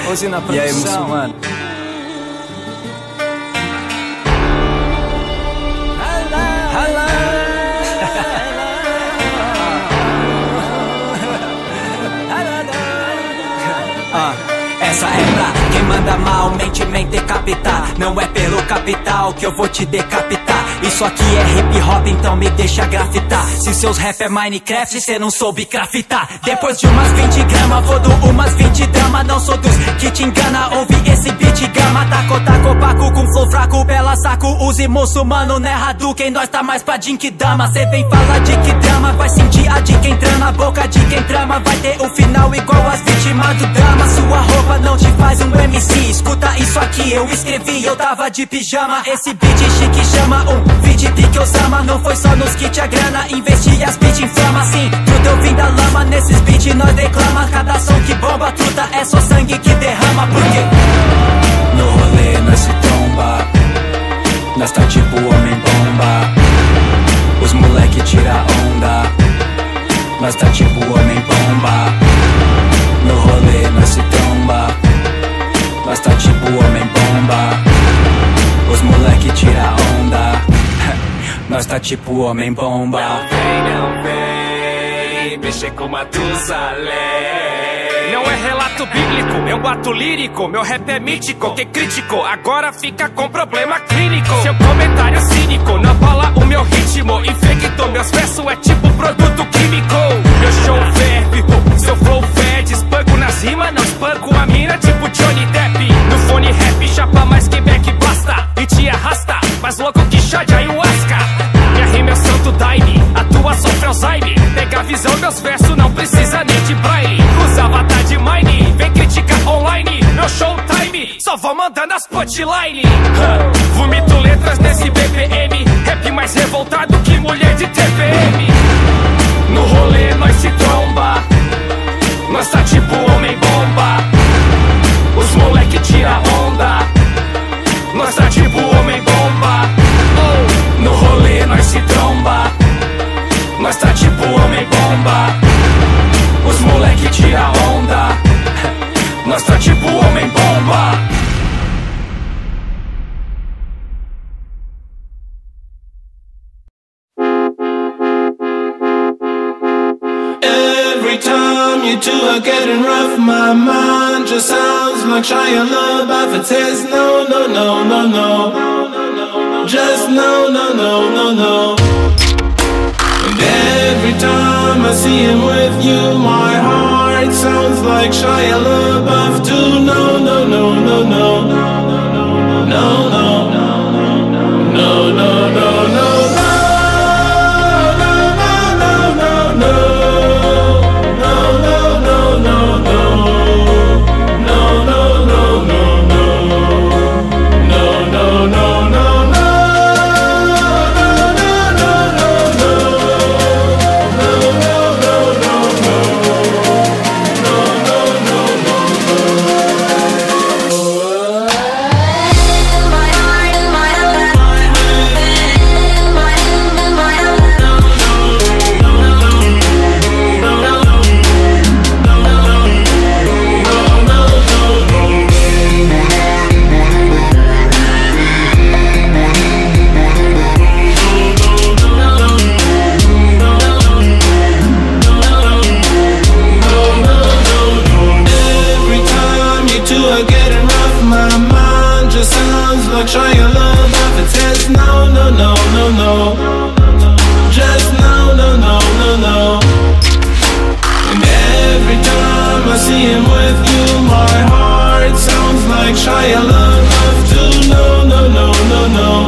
Hoje na produção. E aí, muçulmano? Essa é pra quem manda mal, mente decapitar. Não é pelo capital que eu vou te decapitar. Isso aqui é hip hop, então me deixa grafitar. Se seus rap é Minecraft, cê não soube craftar. Depois de umas 20 gramas, vou do umas 20 drama. Não sou dos que te engana, ouve esse beat gama. Taco, paco, com flow fraco, bela saco. Use muçulmano, não é Hadouken, nós tá mais pra Jinkidama. Cê vem falar de que drama, vai sentir a de quem trama. A boca de quem trama vai ter um final igual as vítimas do drama. Sua roupa não te faz um MC. Escuta isso aqui, eu escrevi, eu tava de pijama. Esse beat chique chama um vídeo de que Osama. Não foi só nos que te a grana, investi e as beat inflama. Sim, truta eu vim da lama, nesses beat nós declama. Cada som que bomba, truta é só sangue que derrama. Porque no rolê nós se tromba, nós tá tipo homem-bomba. Os moleque tira onda, nós tá tipo homem-bomba. No rolê nós se tromba, nós tá tipo homem-bomba. Os moleque tira onda, nós tá tipo homem-bomba. Não vem mexer com Matusalém. Não é relato bíblico, é um ato lírico. Meu rap é mítico, quem criticou agora fica com problema clínico. Seu comentário é cínico, não abala o meu ritmo. Infectou, meus versos é tipo produto químico. Meu show ferve, seu flow fede. Espanco nas rimas, não espanco a mina tipo Johnny Depp. No fone rap, chapa mais que back basta. E te arrasta, mais louco que chá de ayahuasca. Minha rima é o santo daime, a tua sofre Alzheimer. Pega a visão, meus versos não precisa nem de braille. Usa avatar de mine, vem criticar online. Meu showtime, só vou mandando as punchline. Vomito letras nesse BPM, rap mais revoltado que mulher de TPM. No rolê nós se tromba, nós tá tipo homem-bomba. Os moleque tira onda, nós tá tipo homem-bomba. No rolê nós se tromba, nós tá tipo homem-bomba. Os moleque tira onda, nós tá tipo homem-bomba. Every time you two are getting rough, my mind just sounds like Shia LaBeouf. It says no, no, no, no, no, just no, no, no, no, no. And every time I see him with you, my heart sounds like Shia LaBeouf too. No, no, no, no, no, no, no, no, no, no, no, no. Shia LaBeouf, it says no, no, no, no, no, just no, no, no, no, no. And every time I see him with you, my heart sounds like Shia LaBeouf too. No, no, no, no, no,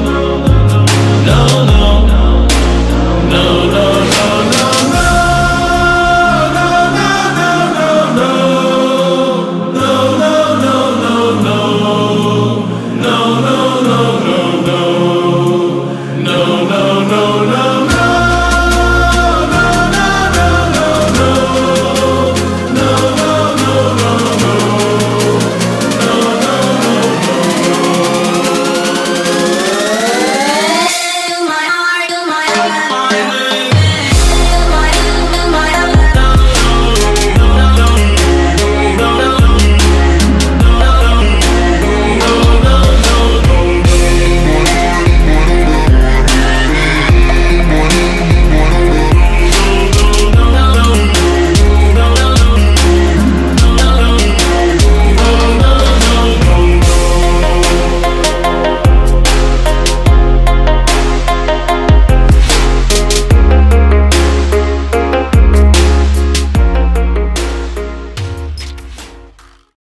no, no.